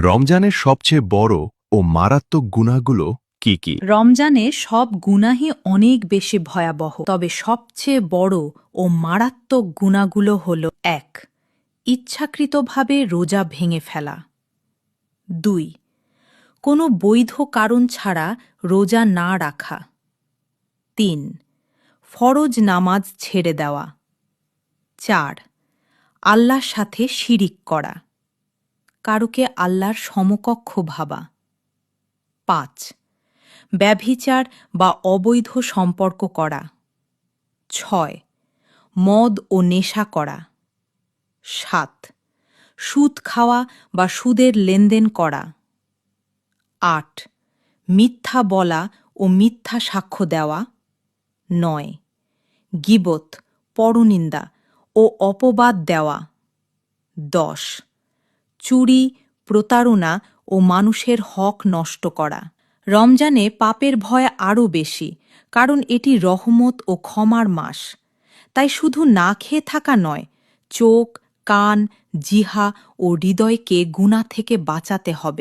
রমজানের সবচেয়ে বড় ও মারাত্মক গুনাহগুলো কি কি? রমজানে সব গুনাহই অনেক বেশি ভয়াবহ, তবে সবচেয়ে বড় ও মারাত্মক গুনাহগুলো হল: ১. ইচ্ছাকৃতভাবে রোজা ভেঙে ফেলা। ২. কোনো বৈধ কারণ ছাড়া রোজা না রাখা। ৩. ফরজ নামাজ ছেড়ে দেওয়া। ৪. আল্লাহর সাথে শিরিক করা, কারোকে আল্লাহর সমকক্ষ ভাবা। ৫. ব্যভিচার বা অবৈধ সম্পর্ক করা। ৬. মদ ও নেশা করা। ৭. সুদ খাওয়া বা সুদের লেনদেন করা। ৮. মিথ্যা বলা ও মিথ্যা সাক্ষ্য দেওয়া। ৯. গীবত, পরনিন্দা ও অপবাদ দেওয়া। ১০. চুরি, প্রতারণা ও মানুষের হক নষ্ট করা। রমজানে পাপের ভয় আরও বেশি, কারণ এটি রহমত ও ক্ষমার মাস। তাই শুধু না খেয়ে থাকা নয়, চোখ, কান, জিহ্বা ও হৃদয়কে গুনাহ থেকে বাঁচাতে হবে।